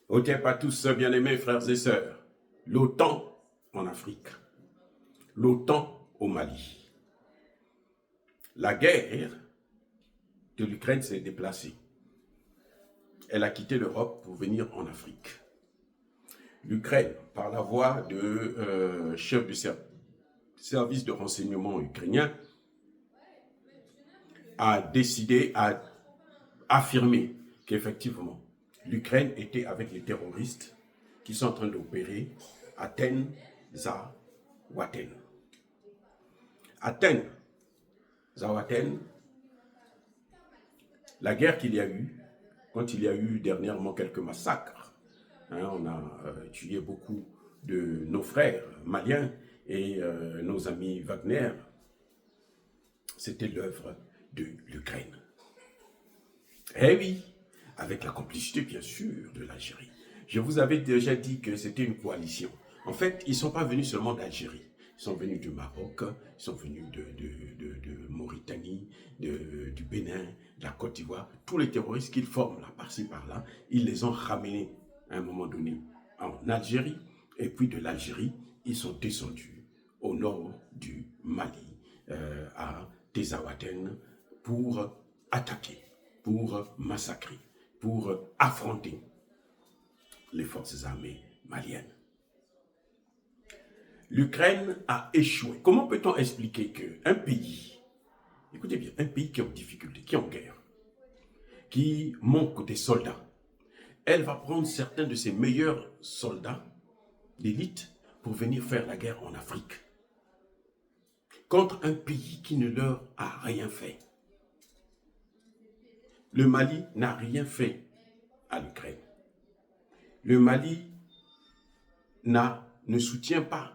Otep à tous, bien-aimés frères et sœurs. L'OTAN en Afrique, l'OTAN au Mali. La guerre de l'Ukraine s'est déplacée. Elle a quitté l'Europe pour venir en Afrique. L'Ukraine, par la voix de chef du service de renseignement ukrainien, a décidé, a affirmé qu'effectivement, l'Ukraine était avec les terroristes qui sont en train d'opérer à Zawaten. Athènes, Zawaten, la guerre qu'il y a eu, quand il y a eu dernièrement quelques massacres, on a tué beaucoup de nos frères maliens et nos amis Wagner, c'était l'œuvre de l'Ukraine. Eh oui, avec la complicité bien sûr de l'Algérie. Je vous avais déjà dit que c'était une coalition. En fait, ils ne sont pas venus seulement d'Algérie. Ils sont venus du Maroc, ils sont venus de Mauritanie, du Bénin, de la Côte d'Ivoire. Tous les terroristes qu'ils forment là, par-ci, par-là, ils les ont ramenés à un moment donné en Algérie. Et puis de l'Algérie, ils sont descendus au nord du Mali, à Tezawaten, pour attaquer, pour massacrer, pour affronter les forces armées maliennes. L'Ukraine a échoué. Comment peut-on expliquer qu'un pays, écoutez bien, un pays qui est en difficulté, qui est en guerre, qui manque des soldats, elle va prendre certains de ses meilleurs soldats d'élite pour venir faire la guerre en Afrique contre un pays qui ne leur a rien fait. Le Mali n'a rien fait à l'Ukraine. Le Mali ne soutient pas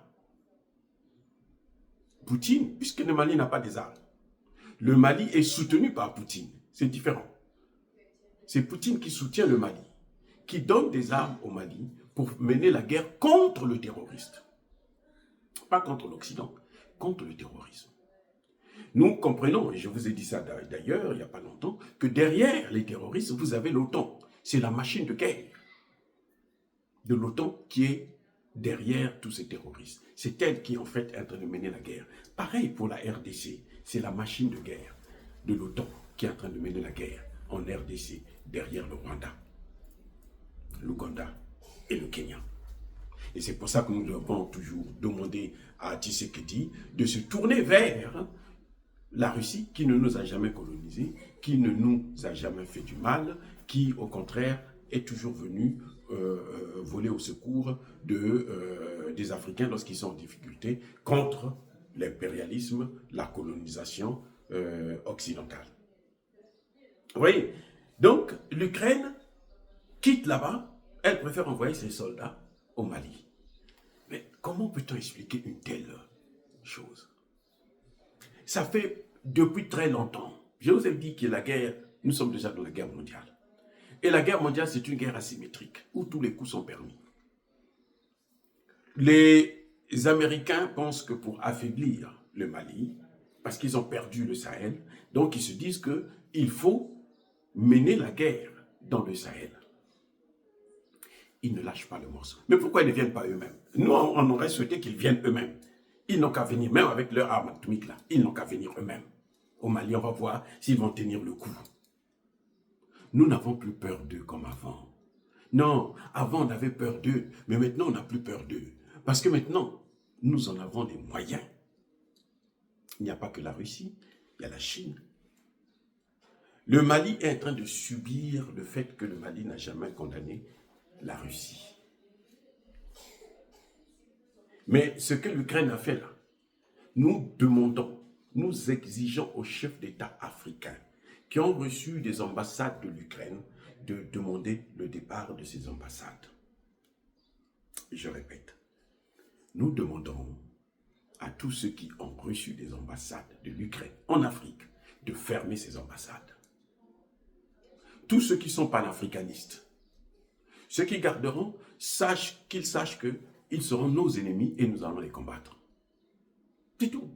Poutine, puisque le Mali n'a pas des armes. Le Mali est soutenu par Poutine. C'est différent. C'est Poutine qui soutient le Mali, qui donne des armes au Mali pour mener la guerre contre le terroriste. Pas contre l'Occident, contre le terrorisme. Nous comprenons, et je vous ai dit ça d'ailleurs il n'y a pas longtemps, que derrière les terroristes, vous avez l'OTAN. C'est la machine de guerre de l'OTAN qui est derrière tous ces terroristes. C'est elle qui en fait est en train de mener la guerre. Pareil pour la RDC, c'est la machine de guerre de l'OTAN qui est en train de mener la guerre en RDC, derrière le Rwanda, l'Ouganda et le Kenya. Et c'est pour ça que nous devons toujours demander à Tshisekedi de se tourner vers la Russie qui ne nous a jamais colonisés, qui ne nous a jamais fait du mal, qui au contraire est toujours venu voler au secours des Africains lorsqu'ils sont en difficulté contre l'impérialisme, la colonisation occidentale. Vous voyez, donc l'Ukraine quitte là-bas, elle préfère envoyer ses soldats au Mali. Mais comment peut-on expliquer une telle chose? Ça fait depuis très longtemps. Je vous ai dit que la guerre, nous sommes déjà dans la guerre mondiale. Et la guerre mondiale, c'est une guerre asymétrique, où tous les coups sont permis. Les Américains pensent que pour affaiblir le Mali, parce qu'ils ont perdu le Sahel, donc ils se disent qu'il faut mener la guerre dans le Sahel. Ils ne lâchent pas le morceau. Mais pourquoi ils ne viennent pas eux-mêmes? Nous, on aurait souhaité qu'ils viennent eux-mêmes. Ils n'ont qu'à venir, même avec leur arme atomique là, ils n'ont qu'à venir eux-mêmes. Au Mali, on va voir s'ils vont tenir le coup. Nous n'avons plus peur d'eux comme avant. Non, avant on avait peur d'eux, mais maintenant on n'a plus peur d'eux. Parce que maintenant, nous en avons les moyens. Il n'y a pas que la Russie, il y a la Chine. Le Mali est en train de subir le fait que le Mali n'a jamais condamné la Russie. Mais ce que l'Ukraine a fait là, nous demandons, nous exigeons aux chefs d'État africains qui ont reçu des ambassades de l'Ukraine de demander le départ de ces ambassades. Je répète, nous demandons à tous ceux qui ont reçu des ambassades de l'Ukraine en Afrique de fermer ces ambassades. Tous ceux qui sont panafricanistes, ceux qui garderont, qu'ils sachent qu'ils seront nos ennemis et nous allons les combattre. C'est tout.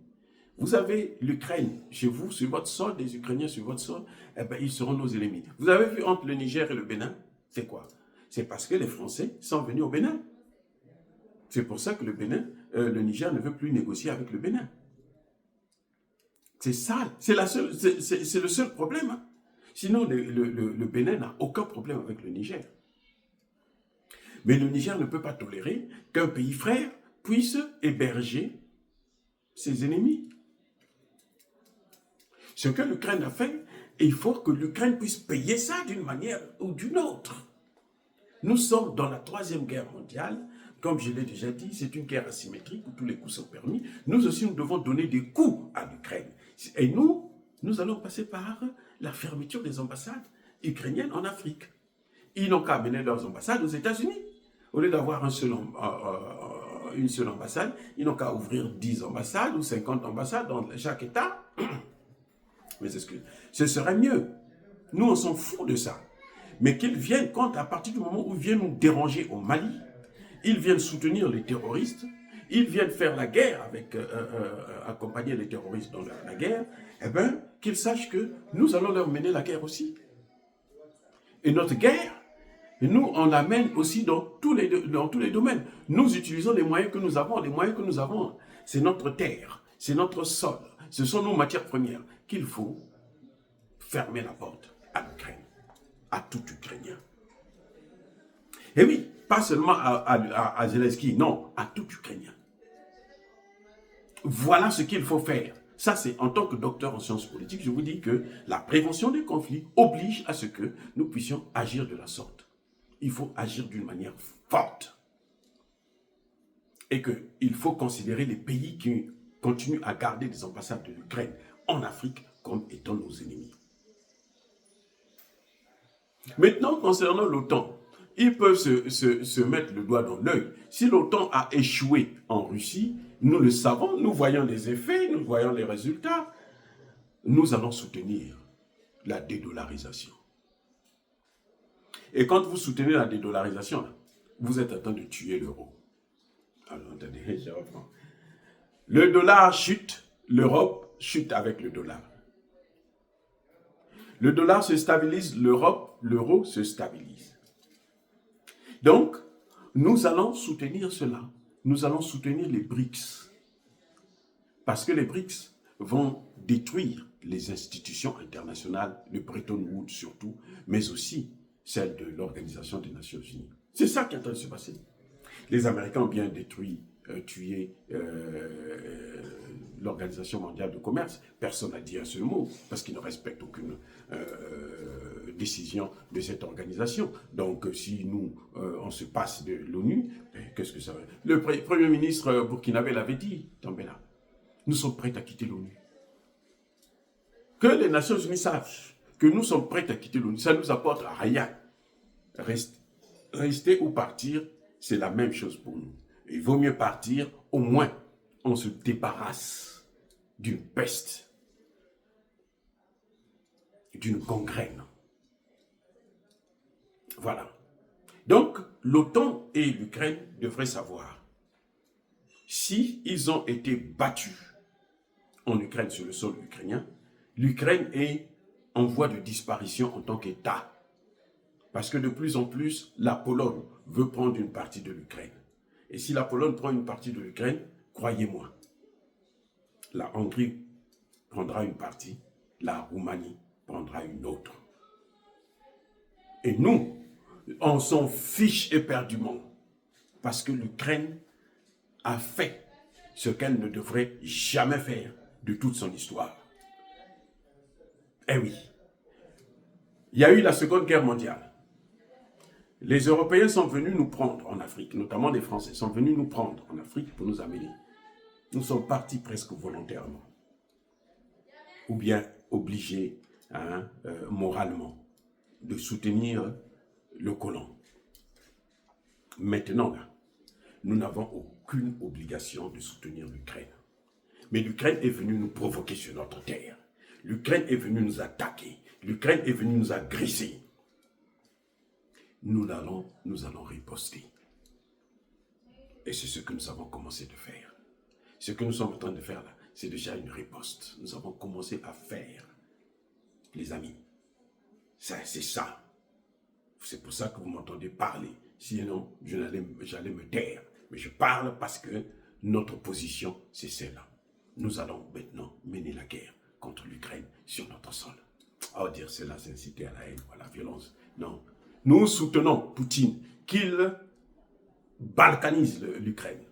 Vous avez l'Ukraine chez vous, sur votre sol, des Ukrainiens sur votre sol, eh bien, ils seront nos ennemis. Vous avez vu entre le Niger et le Bénin, c'est quoi? C'est parce que les Français sont venus au Bénin. C'est pour ça que le Niger ne veut plus négocier avec le Bénin. C'est ça, c'est le seul problème. Hein. Sinon, le Bénin n'a aucun problème avec le Niger. Mais le Niger ne peut pas tolérer qu'un pays frère puisse héberger ses ennemis. Ce que l'Ukraine a fait, il faut que l'Ukraine puisse payer ça d'une manière ou d'une autre. Nous sommes dans la 3e guerre mondiale. Comme je l'ai déjà dit, c'est une guerre asymétrique où tous les coups sont permis. Nous aussi, nous devons donner des coups à l'Ukraine. Et nous allons passer par la fermeture des ambassades ukrainiennes en Afrique. Ils n'ont qu'à amener leurs ambassades aux États-Unis. Au lieu d'avoir une seule ambassade, ils n'ont qu'à ouvrir 10 ambassades ou 50 ambassades dans chaque État. Mais ce serait mieux. Nous, on s'en fout de ça. Mais qu'ils viennent, à partir du moment où ils viennent nous déranger au Mali, ils viennent soutenir les terroristes, ils viennent faire la guerre accompagner les terroristes dans la guerre, eh bien, qu'ils sachent que nous allons leur mener la guerre aussi. Et notre guerre, nous, on la mène aussi dans tous les domaines. Nous utilisons les moyens que nous avons. Les moyens que nous avons, c'est notre terre, c'est notre sol, ce sont nos matières premières qu'il faut fermer la porte à l'Ukraine, à tout Ukrainien. Et oui, pas seulement à Zelensky, non, à tout Ukrainien. Voilà ce qu'il faut faire. Ça, c'est en tant que docteur en sciences politiques, je vous dis que la prévention des conflits oblige à ce que nous puissions agir de la sorte. Il faut agir d'une manière forte. Et qu'il faut considérer les pays qui continuent à garder des ambassades de l'Ukraine en Afrique comme étant nos ennemis. Maintenant, concernant l'OTAN, ils peuvent se mettre le doigt dans l'œil. Si l'OTAN a échoué en Russie, nous le savons, nous voyons les effets, nous voyons les résultats. Nous allons soutenir la dédollarisation. Et quand vous soutenez la dédollarisation, vous êtes en train de tuer l'euro. Alors, attendez, je reprends. Le dollar chute, l'Europe chute avec le dollar. Le dollar se stabilise, l'euro se stabilise. Donc, nous allons soutenir cela. Nous allons soutenir les BRICS. Parce que les BRICS vont détruire les institutions internationales, le Bretton Woods surtout, mais aussi celle de l'Organisation des Nations Unies. C'est ça qui est en train de se passer. Les Américains ont bien tué l'Organisation mondiale du commerce. Personne n'a dit un seul mot, parce qu'ils ne respectent aucune décision de cette organisation. Donc, si nous, on se passe de l'ONU, qu'est-ce que ça veut dire? Le Premier ministre burkinabé l'avait dit, Tambela. Nous sommes prêts à quitter l'ONU. Que les Nations Unies sachent que nous sommes prêts à quitter l'ONU, ça ne nous apporte rien. Rester ou partir, c'est la même chose pour nous. Il vaut mieux partir, au moins on se débarrasse d'une peste, d'une gangrène. Voilà. Donc, l'OTAN et l'Ukraine devraient savoir, si ils ont été battus en Ukraine sur le sol ukrainien, l'Ukraine est en voie de disparition en tant qu'État. Parce que de plus en plus, la Pologne veut prendre une partie de l'Ukraine. Et si la Pologne prend une partie de l'Ukraine, croyez-moi, la Hongrie prendra une partie, la Roumanie prendra une autre. Et nous, on s'en fiche éperdument. Parce que l'Ukraine a fait ce qu'elle ne devrait jamais faire de toute son histoire. Eh oui. Il y a eu la Seconde Guerre mondiale. Les Européens sont venus nous prendre en Afrique, notamment les Français, sont venus nous prendre en Afrique pour nous amener. Nous sommes partis presque volontairement. Ou bien obligés, moralement, de soutenir le colon. Maintenant, nous n'avons aucune obligation de soutenir l'Ukraine. Mais l'Ukraine est venue nous provoquer sur notre terre. L'Ukraine est venue nous attaquer. L'Ukraine est venue nous agresser. Nous allons riposter. Et c'est ce que nous avons commencé de faire. Ce que nous sommes en train de faire là, c'est déjà une riposte. Nous avons commencé à faire, les amis. C'est ça. C'est pour ça que vous m'entendez parler. Sinon, j'allais me taire. Mais je parle parce que notre position, c'est celle-là. Nous allons maintenant mener la guerre contre l'Ukraine sur notre sol. Oh, dire cela, c'est inciter à la haine ou à la violence. Non. Nous soutenons Poutine, qu'il balkanise l'Ukraine,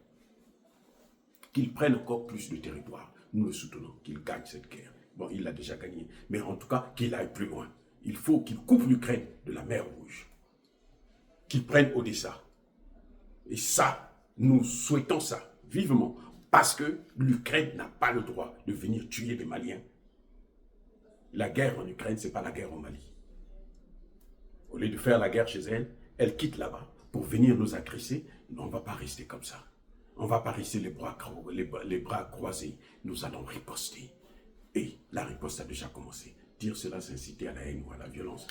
qu'il prenne encore plus de territoire. Nous le soutenons, qu'il gagne cette guerre. Bon, il l'a déjà gagné, mais en tout cas, qu'il aille plus loin. Il faut qu'il coupe l'Ukraine de la mer Rouge, qu'il prenne Odessa. Et ça, nous souhaitons ça vivement, parce que l'Ukraine n'a pas le droit de venir tuer les Maliens. La guerre en Ukraine, ce n'est pas la guerre au Mali. Au lieu de faire la guerre chez elle, elle quitte là-bas pour venir nous agresser. On ne va pas rester comme ça. On ne va pas rester les bras croisés. Nous allons riposter. Et la riposte a déjà commencé. Dire cela, c'est inciter à la haine ou à la violence.